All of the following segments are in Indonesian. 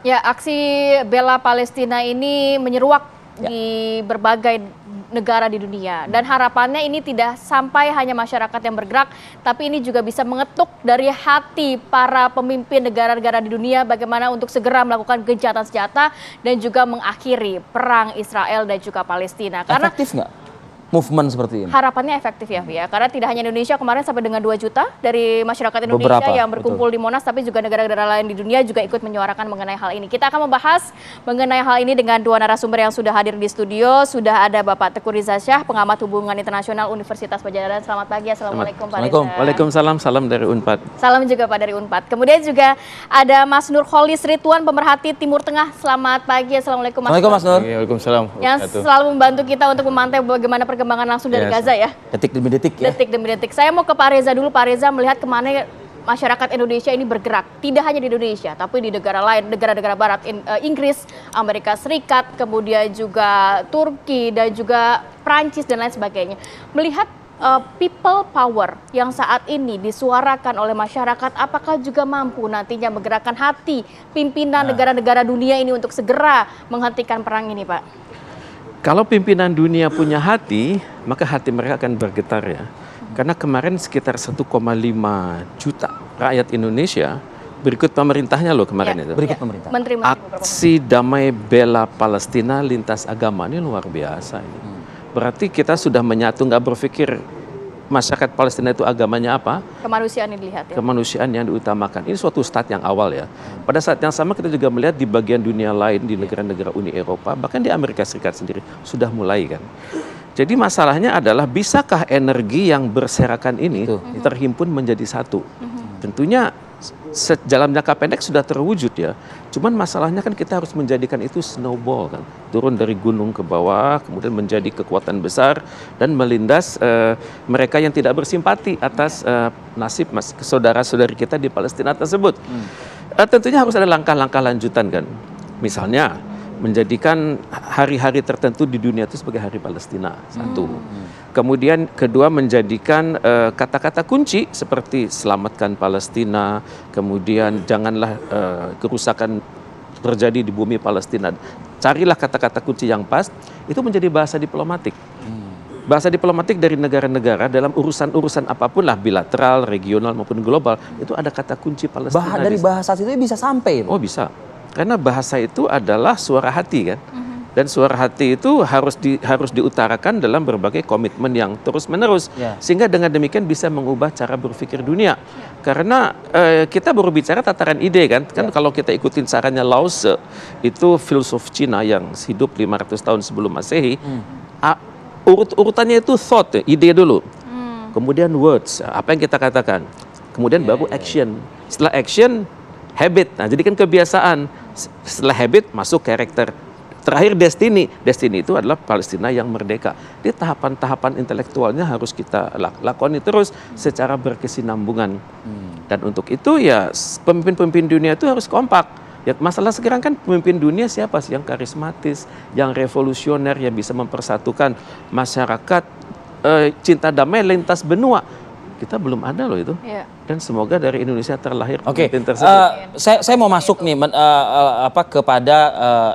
Ya, aksi bela Palestina ini menyeruak di berbagai negara di dunia. Dan harapannya ini tidak sampai hanya masyarakat yang bergerak, tapi ini juga bisa mengetuk dari hati para pemimpin negara-negara di dunia bagaimana untuk segera melakukan gencatan senjata dan juga mengakhiri perang Israel dan juga Palestina. Karena efektif nggak movement seperti ini? harapannya efektif ya, Via. Karena tidak hanya Indonesia, kemarin sampai dengan 2 juta dari masyarakat Indonesia Beberapa, yang berkumpul di Monas, tapi juga negara-negara lain di dunia juga ikut menyuarakan mengenai hal ini. Kita akan membahas mengenai hal ini dengan 2 narasumber yang sudah hadir di studio. Sudah ada Bapak Teguh Riza Syah, pengamat hubungan internasional Universitas Padjadjaran. Selamat pagi, Assalamualaikum Pak Reza. Waalaikumsalam, salam dari Unpad. Salam juga Pak dari Unpad. Kemudian juga ada Mas Nurholis Ridwan, pemerhati Timur Tengah. Selamat pagi, Assalamualaikum Mas Assalamualaikum Mas Nur. Waalaikumsalam. yang selalu membantu kita untuk memantau bagaimana perkembangan langsung dari Gaza ya. Detik demi detik ya. Detik demi detik. Saya mau ke Pak Reza dulu. Pak Reza melihat kemana masyarakat Indonesia ini bergerak. Tidak hanya di Indonesia, tapi di negara lain, negara-negara barat, Inggris, Amerika Serikat, kemudian juga Turki, dan juga Prancis, dan lain sebagainya. Melihat people power yang saat ini disuarakan oleh masyarakat, apakah juga mampu nantinya menggerakkan hati pimpinan negara-negara dunia ini untuk segera menghentikan perang ini, Pak? Kalau pimpinan dunia punya hati, maka hati mereka akan bergetar ya. Karena kemarin sekitar 1,5 juta rakyat Indonesia berikut pemerintahnya loh kemarin itu. Berikut pemerintah. Aksi damai bela Palestina lintas agama ini luar biasa. Berarti kita sudah menyatu, nggak berpikir masyarakat Palestina itu agamanya apa? Kemanusiaan yang dilihat ya. Kemanusiaan yang diutamakan. Ini suatu start yang awal ya. Pada saat yang sama kita juga melihat di bagian dunia lain, di negara-negara Uni Eropa, bahkan di Amerika Serikat sendiri sudah mulai kan. Jadi masalahnya adalah bisakah energi yang berserakan ini terhimpun menjadi satu? Tentunya dalam jangka pendek sudah terwujud ya. Cuman masalahnya kan kita harus menjadikan itu snowball kan. Turun dari gunung ke bawah, kemudian menjadi kekuatan besar dan melindas mereka yang tidak bersimpati atas nasib saudara-saudari kita di Palestina tersebut. Tentunya harus ada langkah-langkah lanjutan kan. Misalnya menjadikan hari-hari tertentu di dunia itu sebagai hari Palestina, satu. Kemudian kedua, menjadikan kata-kata kunci seperti selamatkan Palestina, kemudian janganlah kerusakan terjadi di bumi Palestina. Carilah kata-kata kunci yang pas, itu menjadi bahasa diplomatik. Bahasa diplomatik dari negara-negara dalam urusan-urusan apapun lah, bilateral, regional maupun global, itu ada kata kunci Palestina. Dari bahasa itu bisa sampai. Oh bisa. Karena bahasa itu adalah suara hati kan, dan suara hati itu harus diutarakan dalam berbagai komitmen yang terus-menerus, sehingga dengan demikian bisa mengubah cara berpikir dunia. Karena kita baru bicara tataran ide kan, kalau kita ikutin sarannya Lao Tse, itu filsuf Cina yang hidup 500 tahun sebelum Masehi, urutannya itu thought, ide dulu, kemudian words, apa yang kita katakan, kemudian baru action, setelah action habit. Nah, jadi kan kebiasaan. Setelah habit masuk karakter. Terakhir destiny. Destiny itu adalah Palestina yang merdeka. Di tahapan-tahapan intelektualnya harus kita lakoni terus secara berkesinambungan. Dan untuk itu ya pemimpin-pemimpin dunia itu harus kompak. Ya, masalah sekarang kan pemimpin dunia siapa sih yang karismatis, yang revolusioner, yang bisa mempersatukan masyarakat, cinta damai lintas benua. Kita belum ada loh itu. Dan semoga dari Indonesia terlahir pemimpin tersebut. Saya mau masuk nih kepada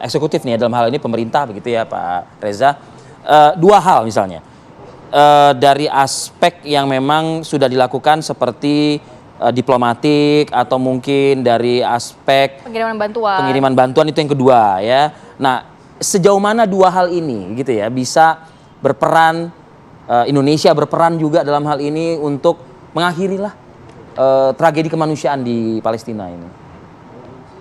eksekutif nih dalam hal ini pemerintah begitu ya Pak Reza. 2 hal misalnya. Dari aspek yang memang sudah dilakukan seperti diplomatik atau mungkin dari aspek pengiriman bantuan itu yang kedua ya. Nah, sejauh mana 2 hal ini gitu ya bisa berperan, Indonesia berperan juga dalam hal ini untuk mengakhirilah tragedi kemanusiaan di Palestina ini.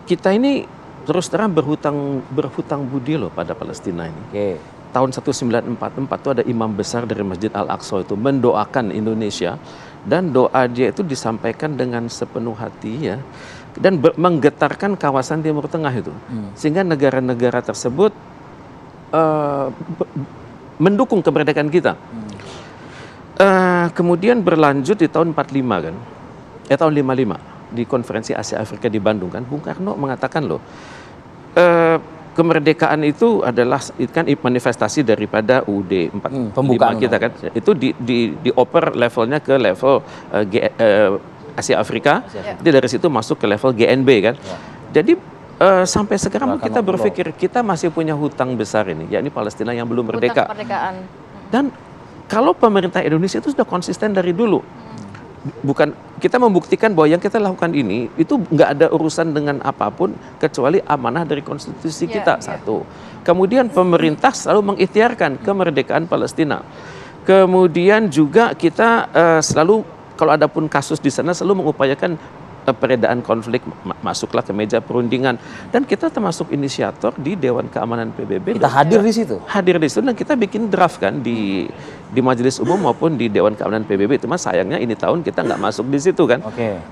Kita ini terus terang berhutang budi loh pada Palestina ini. Tahun 1944 itu ada imam besar dari Masjid Al-Aqsa itu mendoakan Indonesia, dan doa dia itu disampaikan dengan sepenuh hati ya, dan menggetarkan kawasan Timur Tengah itu, sehingga negara-negara tersebut mendukung kemerdekaan kita. Kemudian berlanjut di tahun 45 kan, tahun 55 di konferensi Asia Afrika di Bandung kan, Bung Karno mengatakan loh, kemerdekaan itu adalah kan manifestasi daripada UUD 45 kita kan, itu dioper levelnya ke level Asia Afrika, jadi dari situ masuk ke level GNB kan. Jadi sampai sekarang kita berpikir kita masih punya hutang besar ini, yakni Palestina yang belum merdeka. Kemerdekaan. Dan kalau pemerintah Indonesia itu sudah konsisten dari dulu, bukan kita membuktikan bahwa yang kita lakukan ini itu nggak ada urusan dengan apapun kecuali amanah dari konstitusi kita. Satu, kemudian pemerintah selalu mengikhtiarkan kemerdekaan Palestina. Kemudian juga kita selalu kalau ada pun kasus di sana selalu mengupayakan peredaan konflik, masuklah ke meja perundingan, dan kita termasuk inisiator di Dewan Keamanan PBB. Kita hadir di situ. Hadir di situ, dan kita bikin draft kan di Majelis Umum maupun di Dewan Keamanan PBB. Cuma sayangnya ini tahun kita nggak masuk di situ kan.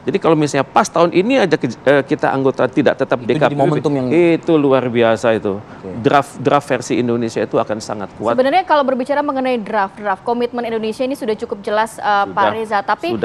Jadi kalau misalnya pas tahun ini aja kita anggota tidak tetap DKPBB, momentum yang itu luar biasa itu. Draft versi Indonesia itu akan sangat kuat. Sebenarnya kalau berbicara mengenai draft komitmen Indonesia ini sudah cukup jelas, Pak Reza. Tapi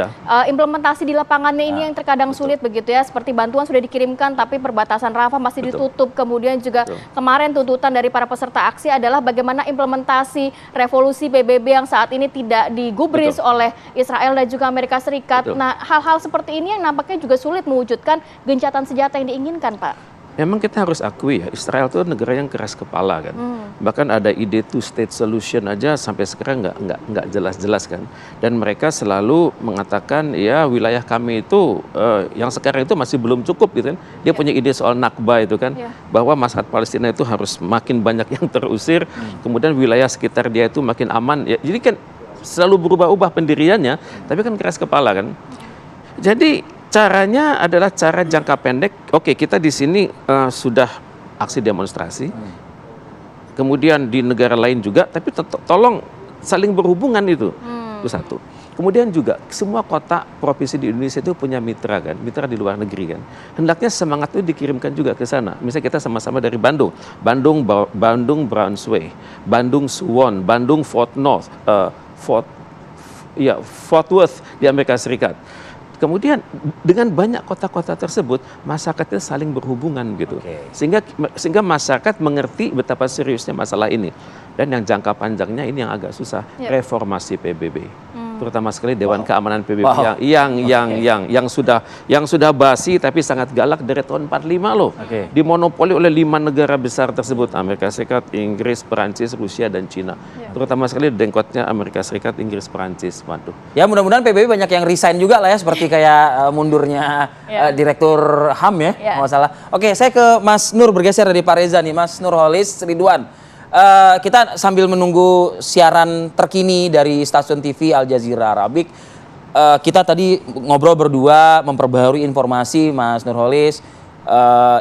implementasi di lapangannya ini yang terkadang sulit begitu ya. Seperti bantuan sudah dikirimkan, tapi perbatasan Rafah masih ditutup. Kemudian juga kemarin tuntutan dari para peserta aksi adalah bagaimana implementasi revolusi PBB yang saat ini tidak digubris oleh Israel dan juga Amerika Serikat. Nah, hal-hal seperti ini yang nampaknya juga sulit mewujudkan gencatan senjata yang diinginkan, Pak. Memang kita harus akui ya, Israel itu negara yang keras kepala kan. Bahkan ada ide two state solution aja sampai sekarang nggak jelas-jelas kan. Dan mereka selalu mengatakan ya wilayah kami itu yang sekarang itu masih belum cukup gitu kan. Dia punya ide soal Nakba itu kan, bahwa masyarakat Palestina itu harus makin banyak yang terusir, kemudian wilayah sekitar dia itu makin aman. Ya, jadi kan selalu berubah-ubah pendiriannya, tapi kan keras kepala kan. Jadi caranya adalah cara jangka pendek. Oke, kita di sini sudah aksi demonstrasi. Kemudian di negara lain juga, tapi tolong saling berhubungan itu. Itu satu. Kemudian juga semua kota provinsi di Indonesia itu punya mitra kan, mitra di luar negeri kan. Hendaknya semangat itu dikirimkan juga ke sana. Misalnya kita sama-sama dari Bandung, Brunswick, Bandung Suwon, Bandung Fort Worth di Amerika Serikat. Kemudian dengan banyak kota-kota tersebut masyarakatnya saling berhubungan gitu, sehingga masyarakat mengerti betapa seriusnya masalah ini. Dan yang jangka panjangnya ini yang agak susah, reformasi PBB, terutama sekali Dewan Keamanan PBB yang sudah basi tapi sangat galak dari tahun 45 loh, dimonopoli oleh 5 negara besar tersebut, Amerika Serikat, Inggris, Perancis, Rusia dan Cina. Terutama sekali dengkotnya Amerika Serikat, Inggris, Perancis. Waduh. Ya mudah-mudahan PBB banyak yang resign juga lah ya, seperti kayak mundurnya Direktur HAM ya, nggak masalah. Oke, saya ke Mas Nur, bergeser dari Pak Reza nih, Mas Nurholis Ridwan. Kita sambil menunggu siaran terkini dari stasiun TV Al Jazeera Arabic. Kita tadi ngobrol berdua, memperbaharui informasi, Mas Nurholis.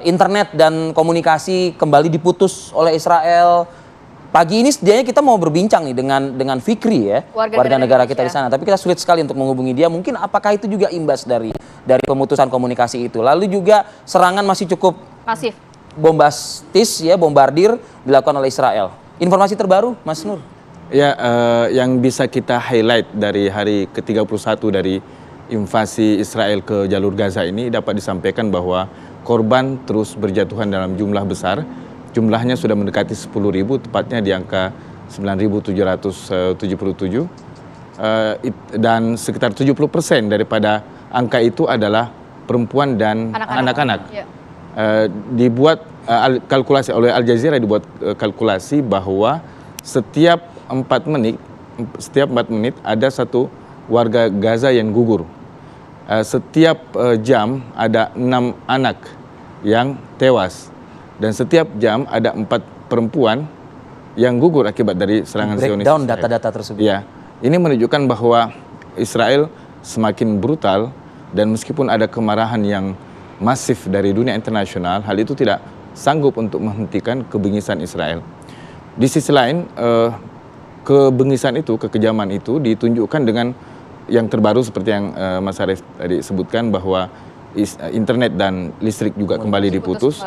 Internet dan komunikasi kembali diputus oleh Israel. Pagi ini sedianya kita mau berbincang nih dengan Fikri ya, warga negara kita di sana. Tapi kita sulit sekali untuk menghubungi dia. Mungkin apakah itu juga imbas dari pemutusan komunikasi itu. Lalu juga serangan masih cukup masif, bombastis ya, bombardir dilakukan oleh Israel. Informasi terbaru, Mas Nur? Ya, yang bisa kita highlight dari hari ke-31 dari invasi Israel ke jalur Gaza ini dapat disampaikan bahwa korban terus berjatuhan dalam jumlah besar. Jumlahnya sudah mendekati 10.000, tepatnya di angka 9.777. Dan sekitar 70% daripada angka itu adalah perempuan dan anak-anak. Dibuat kalkulasi oleh Al Jazeera, dibuat kalkulasi bahwa setiap 4 menit ada satu warga Gaza yang gugur. Setiap jam ada 6 anak yang tewas. Dan setiap jam ada 4 perempuan yang gugur akibat dari serangan Zionis. Breakdown data-data tersebut. Ya, ini menunjukkan bahwa Israel semakin brutal, dan meskipun ada kemarahan yang masif dari dunia internasional, hal itu tidak sanggup untuk menghentikan kebengisan Israel. Di sisi lain, kebengisan itu, kekejaman itu ditunjukkan dengan yang terbaru seperti yang Mas Arief tadi sebutkan, bahwa internet dan listrik juga kembali diputus.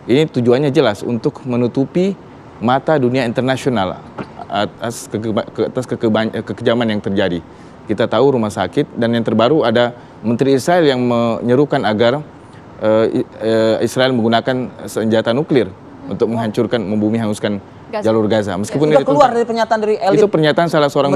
Ini tujuannya jelas untuk menutupi mata dunia internasional atas kekejaman yang terjadi. Kita tahu rumah sakit, dan yang terbaru ada Menteri Israel yang menyerukan agar Israel menggunakan senjata nuklir untuk menghancurkan, membumi hanguskan jalur Gaza. Meskipun itu keluar dari pernyataan dari elit. Itu pernyataan salah seorang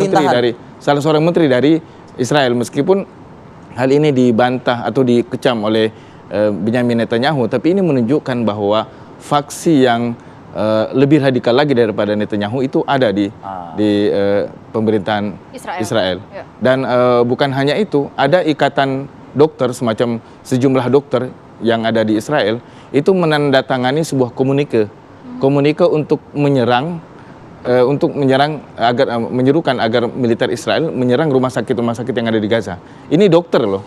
menteri dari Israel, meskipun hal ini dibantah atau dikecam oleh Benyamin Netanyahu, tapi ini menunjukkan bahwa faksi yang lebih radikal lagi daripada Netanyahu itu ada di pemerintahan Israel. Ya. Dan bukan hanya itu, ada ikatan dokter, semacam sejumlah dokter yang ada di Israel itu menandatangani sebuah komunike untuk menyerang agar menyerukan agar militer Israel menyerang rumah sakit yang ada di Gaza. Ini dokter loh.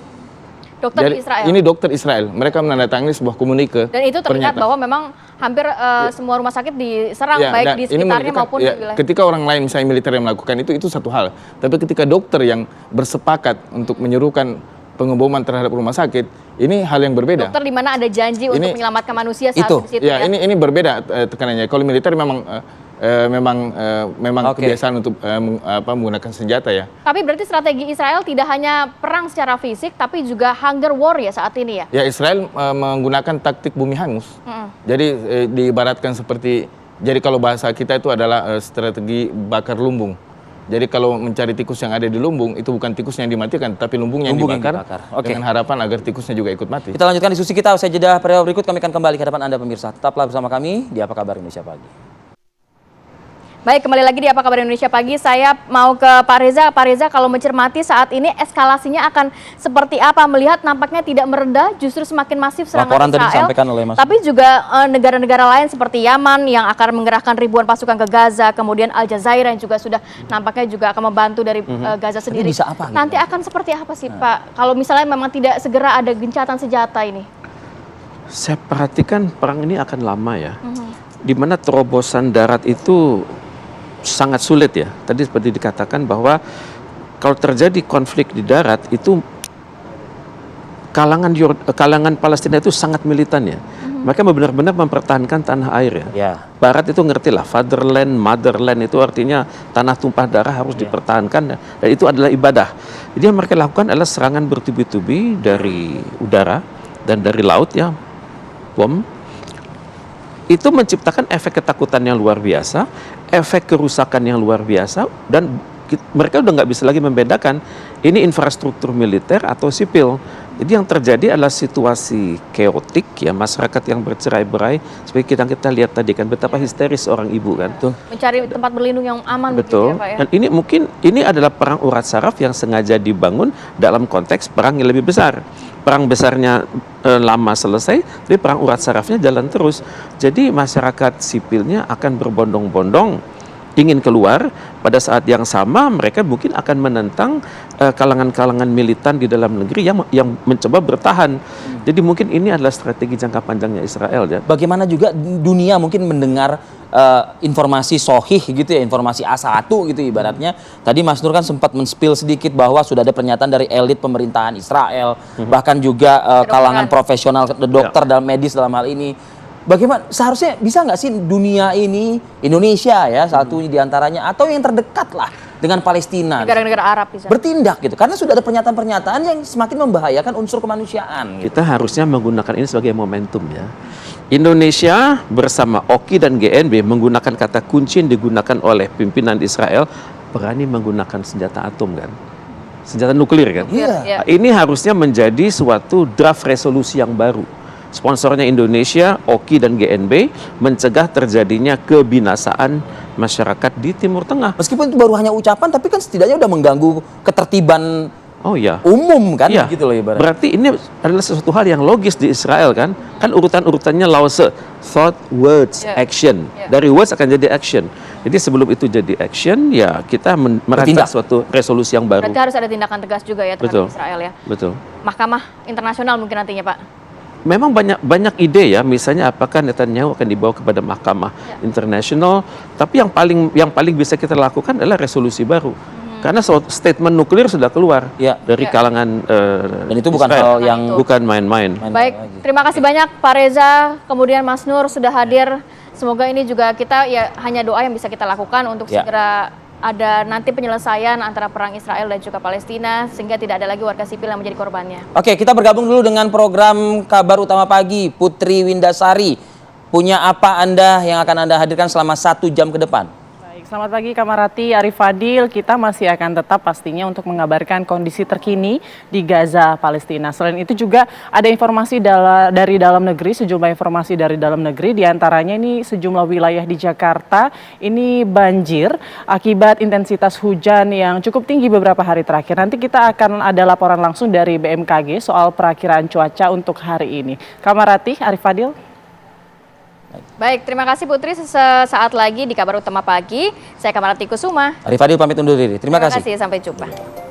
Dokter di Israel. Ini dokter Israel. Mereka menandatangani sebuah komunike. Dan itu terlihat bahwa memang hampir semua rumah sakit diserang, baik di sekitarnya maupun di wilayah. Ketika orang lain, misalnya militer yang melakukan itu satu hal. Tapi ketika dokter yang bersepakat untuk menyerukan pengeboman terhadap rumah sakit, ini hal yang berbeda. Dokter di mana ada janji untuk menyelamatkan manusia saat itu. di situ ya. Ini berbeda tekanannya. Kalau militer memang kebiasaan untuk menggunakan senjata ya. Tapi berarti strategi Israel tidak hanya perang secara fisik, tapi juga hunger war ya saat ini ya? Ya, Israel menggunakan taktik bumi hangus. Jadi diibaratkan jadi kalau bahasa kita itu adalah strategi bakar lumbung. Jadi kalau mencari tikus yang ada di lumbung, itu bukan tikusnya yang dimatikan, tapi lumbungnya yang dibakar. Dengan harapan agar tikusnya juga ikut mati. Kita lanjutkan diskusi kita usai jeda periode berikut. Kami akan kembali ke hadapan Anda pemirsa. Tetaplah bersama kami di Apa Kabar Indonesia Pagi. Baik, kembali lagi di Apa Kabar Indonesia Pagi. Saya mau ke Pak Reza. Pak Reza, kalau mencermati saat ini eskalasinya akan seperti apa? Melihat nampaknya tidak mereda, justru semakin masif serangan Laporan Israel. tadi disampaikan oleh Mas. Tapi juga negara-negara lain seperti Yaman yang akan mengerahkan ribuan pasukan ke Gaza, kemudian Al Jazair yang juga sudah nampaknya juga akan membantu dari Gaza sendiri. Bisa apa, gitu? Nanti akan seperti apa sih Pak? Kalau misalnya memang tidak segera ada gencatan senjata ini? Saya perhatikan perang ini akan lama ya. Di mana terobosan darat itu sangat sulit ya. Tadi seperti dikatakan bahwa kalau terjadi konflik di darat itu kalangan Palestina itu sangat militan ya. Mereka benar-benar mempertahankan tanah air ya. Barat itu ngerti lah, fatherland, motherland itu artinya tanah tumpah darah harus dipertahankan dan itu adalah ibadah. Jadi yang mereka lakukan adalah serangan bertubi-tubi dari udara dan dari laut ya, bom. Itu menciptakan efek ketakutan yang luar biasa, efek kerusakan yang luar biasa, dan mereka udah nggak bisa lagi membedakan ini infrastruktur militer atau sipil. Jadi yang terjadi adalah situasi keotik ya, masyarakat yang bercerai-berai seperti kita lihat tadi kan betapa histeris orang ibu kan. Mencari tempat berlindung yang aman. Betul. Ya, Pak, ya? Dan ini adalah perang urat saraf yang sengaja dibangun dalam konteks perang yang lebih besar. Perang besarnya lama selesai, tapi perang urat sarafnya jalan terus. Jadi masyarakat sipilnya akan berbondong-bondong ingin keluar. Pada saat yang sama mereka mungkin akan menentang kalangan-kalangan militan di dalam negeri yang mencoba bertahan. Jadi mungkin ini adalah strategi jangka panjangnya Israel ya. Bagaimana juga dunia mungkin mendengar informasi sohih gitu ya, informasi A1 gitu ibaratnya. Tadi Mas Nur kan sempat men-spill sedikit bahwa sudah ada pernyataan dari elit pemerintahan Israel, bahkan juga kalangan profesional dokter dan medis dalam hal ini. Bagaimana seharusnya bisa nggak sih dunia ini, Indonesia ya satu diantaranya atau yang terdekat lah dengan Palestina, negara-negara Arab bisa bertindak gitu, karena sudah ada pernyataan-pernyataan yang semakin membahayakan unsur kemanusiaan. Gitu. Kita harusnya menggunakan ini sebagai momentum ya. Indonesia bersama OKI dan GNB menggunakan kata kunci yang digunakan oleh pimpinan Israel, berani menggunakan senjata atom kan, senjata nuklir kan. Iya. Ini harusnya menjadi suatu draft resolusi yang baru. Sponsornya Indonesia, OKI dan GNB mencegah terjadinya kebinasaan masyarakat di Timur Tengah. Meskipun itu baru hanya ucapan, tapi kan setidaknya udah mengganggu ketertiban umum kan, gitu loh ibaratnya. Berarti ini adalah sesuatu hal yang logis di Israel kan urutan-urutannya Lause, thought, words, action. Dari words akan jadi action. Jadi sebelum itu jadi action, ya kita merancang suatu resolusi yang baru. Berarti harus ada tindakan tegas juga ya terhadap Israel ya. Betul. Mahkamah internasional mungkin nantinya Pak. Memang banyak ide ya, misalnya apakah Netanyahu akan dibawa kepada mahkamah internasional, tapi yang paling bisa kita lakukan adalah resolusi baru. Karena statement nuklir sudah keluar dari kalangan dan itu bukan hal yang bukan main-main. Baik, terima kasih banyak Pak Reza, kemudian Mas Nur sudah hadir. Semoga ini juga kita ya hanya doa yang bisa kita lakukan untuk segera ada nanti penyelesaian antara perang Israel dan juga Palestina sehingga tidak ada lagi warga sipil yang menjadi korbannya. Oke, kita bergabung dulu dengan program Kabar Utama Pagi. Putri Windasari, punya apa Anda yang akan Anda hadirkan selama 1 jam ke depan? Baik, Selamat pagi Kamarati, Arif Fadil. Kita masih akan tetap pastinya untuk mengabarkan kondisi terkini di Gaza, Palestina. Selain itu juga ada informasi dari dalam negeri, sejumlah informasi dari dalam negeri. Di antaranya ini sejumlah wilayah di Jakarta ini banjir akibat intensitas hujan yang cukup tinggi beberapa hari terakhir. Nanti kita akan ada laporan langsung dari BMKG soal perakiraan cuaca untuk hari ini. Kamarati, Arif Fadil. Baik, terima kasih Putri. Sesaat lagi di Kabar Utama Pagi, saya Kamarati Kusuma. Arif Fadil pamit undur diri. Terima kasih. Sampai jumpa.